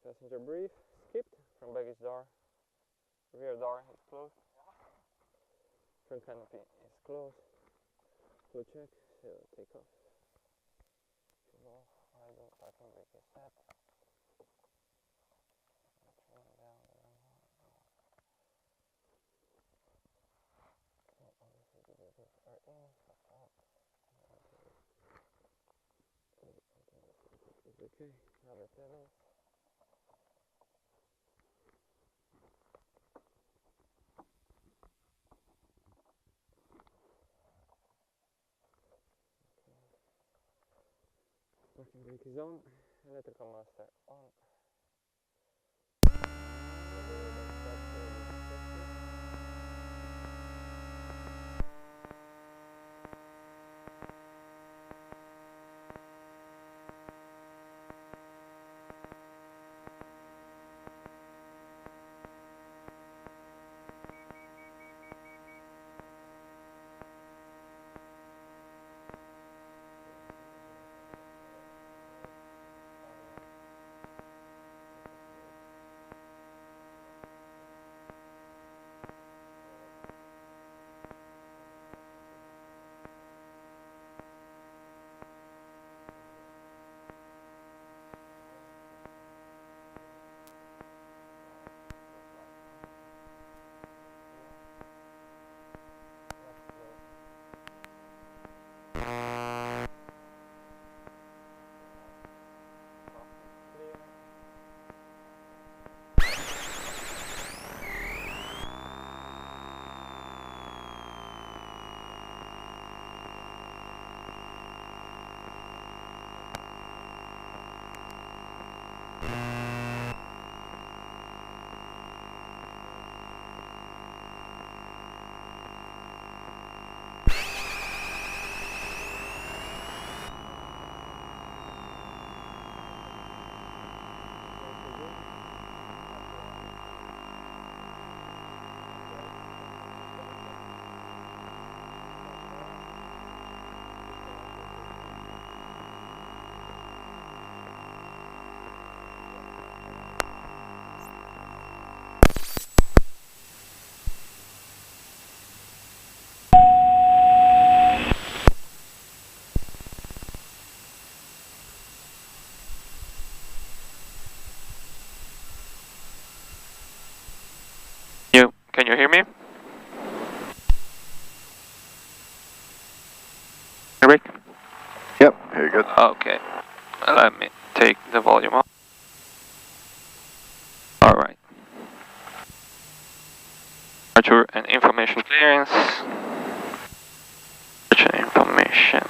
Passenger brief skipped. Front baggage door. Rear door is closed. Front canopy is closed. Full check. So take off. Idle. Parking brake is set. Okay, rubber pedals. Parking brake is on. Electrical master on. Can you hear me? Rick? Yep, very good. Okay, let me take the volume off. Alright. Departure and information clearance. Departure information.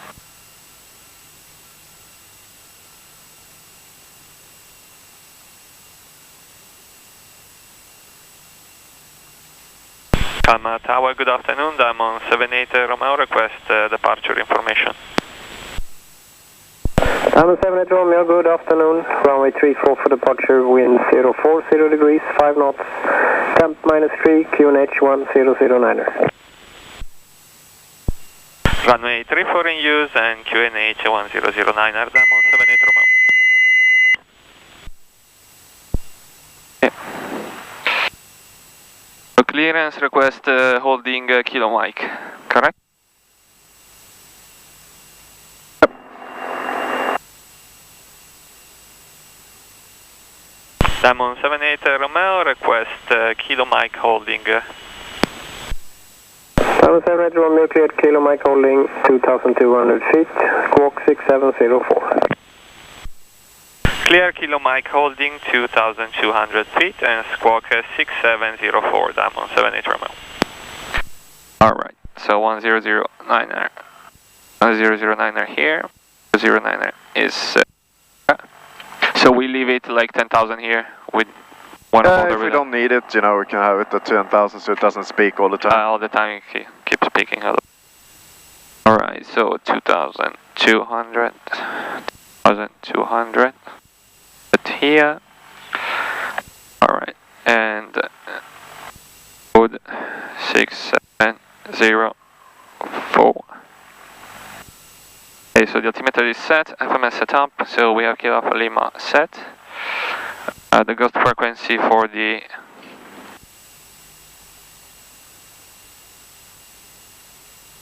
Calma Tower, good afternoon. Diamond 78 Romeo, request departure information. Diamond 78 Romeo, good afternoon. Runway 34 for departure, wind 040 degrees, 5 knots, temp -3, QNH 1009er. Runway 34 in use and QNH 1009er, Diamond 78 Romeo. Clearance request holding Kilo Mike, correct? Diamond 78 Romeo, request Kilo Mike holding. Diamond 78 Romeo, cleared Kilo Mike holding 2,200 feet, squawk 6704. Clear Kilo Mike holding 2,200 feet and squawk 6704, Diamond 78 Romeo. Alright, so 1009er. 1009er here. 09er is. So we leave it like 10,000 here with one if we don't need it, you know, we can have it at 10,000 so it doesn't speak all the time. All the time it keeps speaking. Alright, so 2,200. 2,200. Here. Alright, and code 6704. Okay, so the altimeter is set, FMS set up, so we have Kilo Alpha Lima set. The ghost frequency for the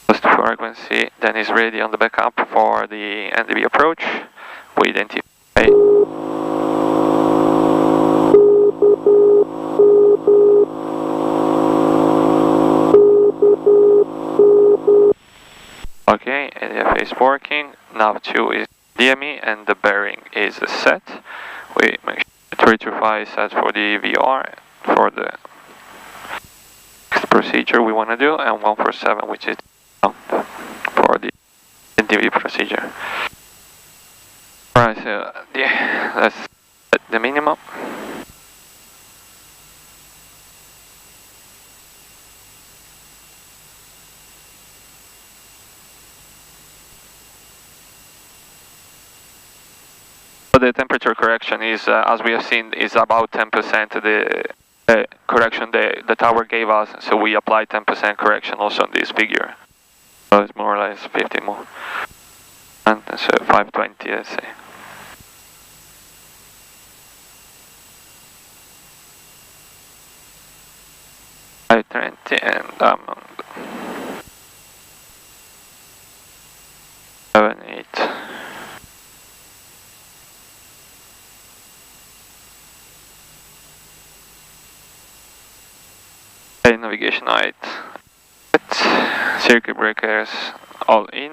ghost frequency then is ready on the backup for the NDB approach. We identify okay, NDFA is working. Nav 2 is DME and the bearing is set. We make sure 325 is set for the VR for the next procedure we want to do, and 147 which is for the NDB procedure. Alright, so let's set the minimum. The temperature correction is, as we have seen, is about 10%. The correction the tower gave us, so we applied 10% correction also on this figure. So it's more or less 50 more. And so 520, let's say. And 7, 8. Okay, navigation height. Circuit breakers all in.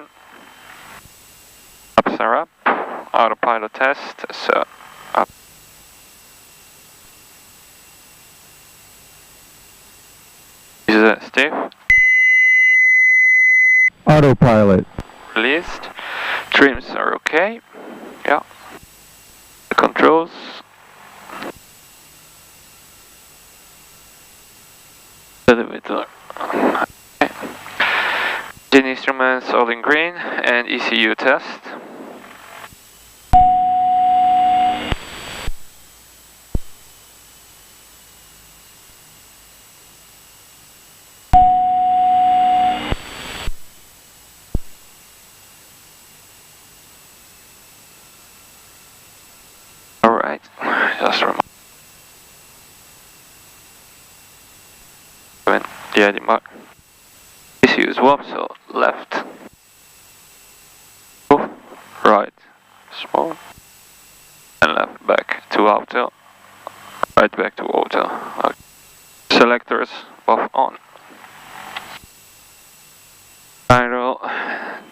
Ups are up. Autopilot test. So up. Is stiff. Autopilot. Released. Trims are okay. Yeah. The controls. Elevator. Okay. Engine instruments all in green and ECU test. Alright, just remember. Yeah, the mark. ECU swap, so left. Oh, right, small. And left back to auto. Right back to auto. Okay. Selectors both on. Gyro,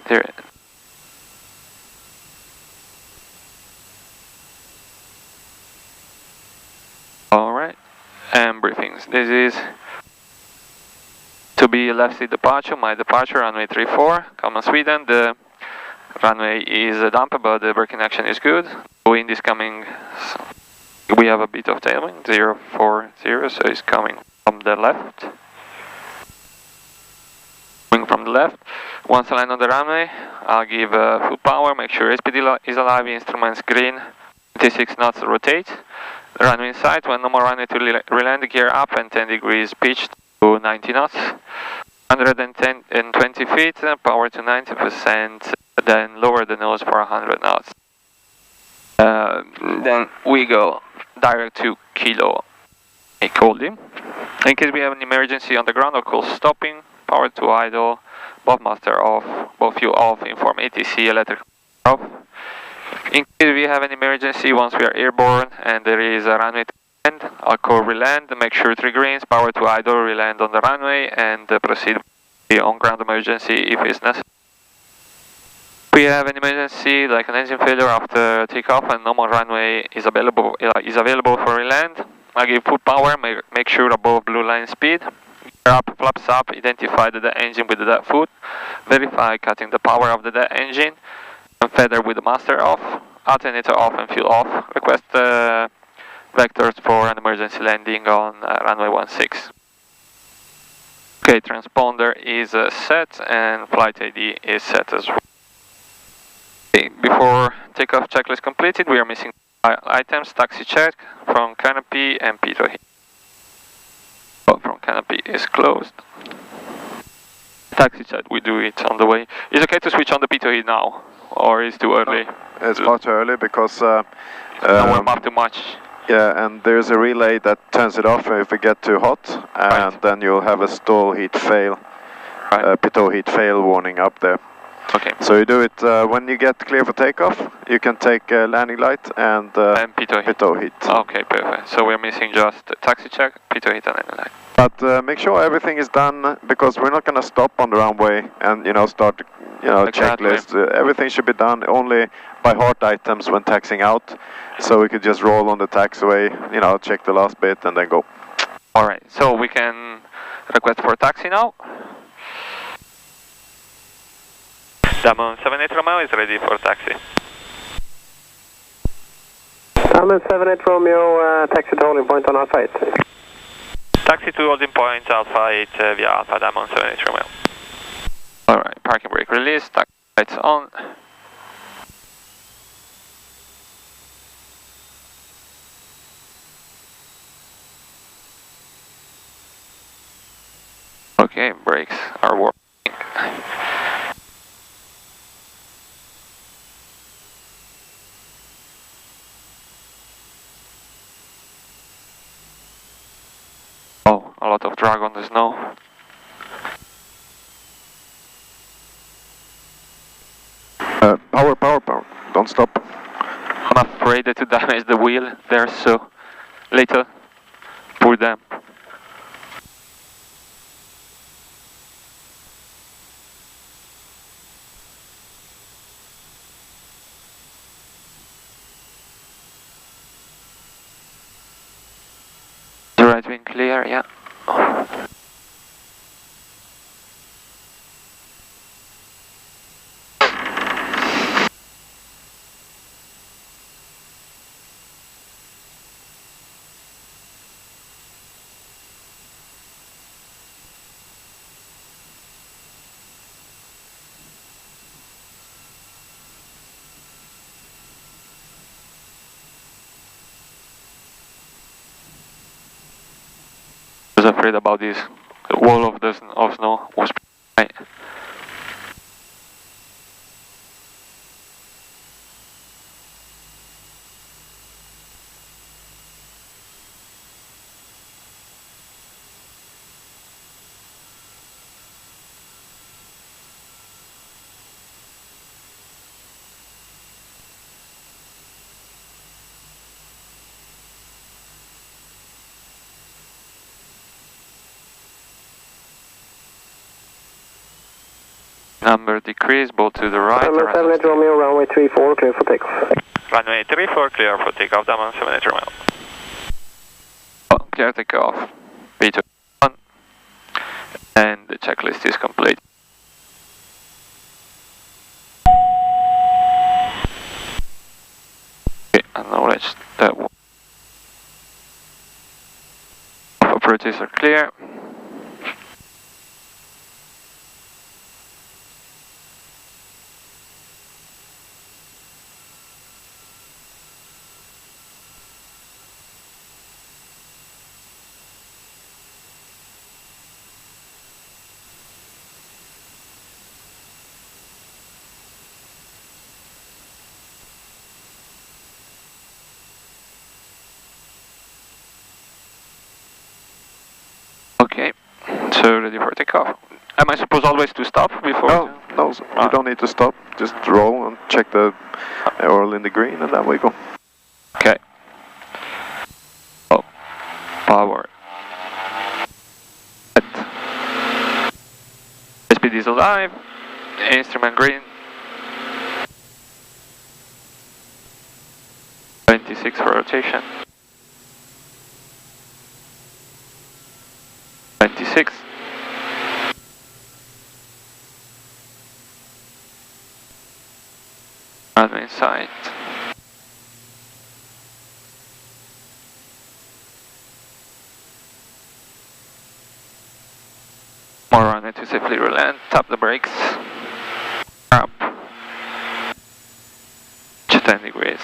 there. Alright, and briefings. This is to be left seat departure, my departure, runway 34, common Sweden. The runway is a dump, but the braking action is good. Wind is coming, we have a bit of tailwind, 040, so it's coming from the left. Coming from the left. Once I land on the runway, I'll give full power, make sure SPD is alive, instruments green, 26 knots rotate. The runway in sight, when normal runway to reland, gear up and 10 degrees pitched to 90 knots. 110 and 20 feet, power to 90%, then lower the nose for 100 knots. Then we go direct to Kilo Echo. In case we have an emergency on the ground, I'll call stopping, power to idle, both master off, both fuel off, inform ATC, electric off. In case we have an emergency once we are airborne and there is a runway to land, I'll call reland, make sure 3 greens, power to idle, reland on the runway, and proceed on ground emergency if it's necessary. If we have an emergency like an engine failure after takeoff and normal runway is available for reland, I'll give full power, make sure above blue line speed, gear up, flaps up, identify the dead engine with the dead foot, verify cutting the power of the dead engine, and feather with the master off, alternator off and fuel off, request vectors for an emergency landing on runway 16. Okay, transponder is set and flight ID is set as well. Okay, before takeoff checklist completed, we are missing items, taxi check from canopy and pitot heat. Oh, from canopy is closed. Taxi check, we do it on the way. Is it okay to switch on the pitot heat now? Or is it too early? It's far too early because... don't warm up too much. Yeah, and there's a relay that turns it off if it gets too hot, and Right. then you'll have a stall heat fail, Right. pitot heat fail warning up there. Okay. So you do it when you get clear for takeoff. You can take landing light and pitot heat. pitot heat. Okay, perfect. So we're missing just taxi check, pitot heat, and landing light. But make sure everything is done, because we're not going to stop on the runway and start Exactly. checklist. Everything should be done only by heart items when taxiing out. So we could just roll on the taxiway, check the last bit and then go. All right. So we can request for taxi now. Damon 78 Romeo is ready for taxi. Damon 78 Romeo, taxi to holding point on Alpha 8. Taxi to holding point Alpha 8 via Alpha Damon 78 Romeo. Alright, parking brake release, taxi lights on. Okay, brakes are working. Oh, a lot of drag on the snow. Power. Don't stop. I'm afraid to damage the wheel. There's so little. Poor them. The right wing clear, yeah. I was afraid about this. The wall of snow was high. Number decrease, both to the right. Damon 78 Romeo, runway 34, clear for takeoff. Runway 34, clear for takeoff, Damon 78 Romeo. Oh, clear takeoff. B2 1. And the checklist is complete. Okay, acknowledge that approaches are clear. Okay, so ready for takeoff. Am I supposed always to stop before? No, you don't need to stop. Just roll and check the oil in the green, and then we go. Okay. Oh, power. Speed is alive. Instrument green. 26 for rotation. 26. Runway in sight. More runway to safely relent. Tap the brakes. Up. 10 degrees.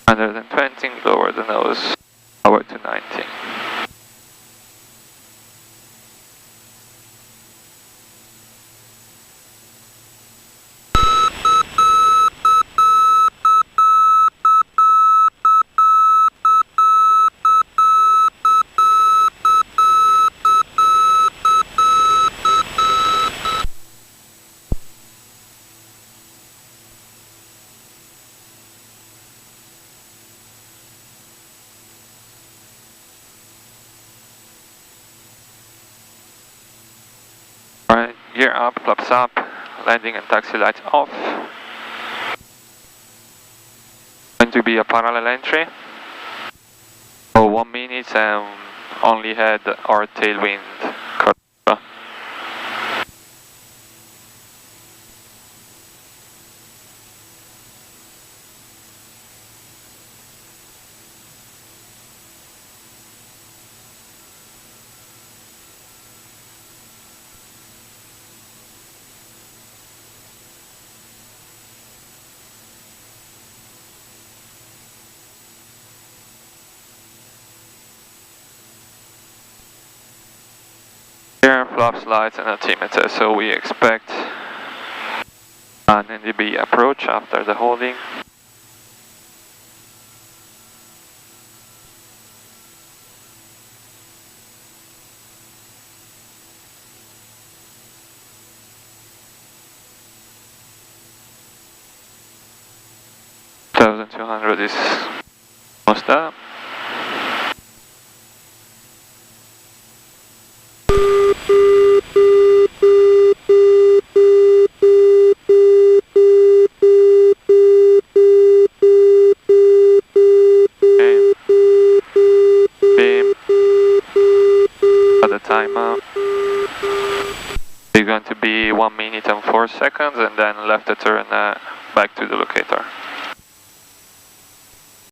Under than 20, lower the nose, power to 90. gear up, flaps up, landing and taxi lights off. Going to be a parallel entry. So 1 minute and only head or tailwind. Here, flaps, lights and altimeter, so we expect an NDB approach after the holding. $1,200 is almost up. It's going to be 1 minute and 4 seconds, and then left to turn back to the locator.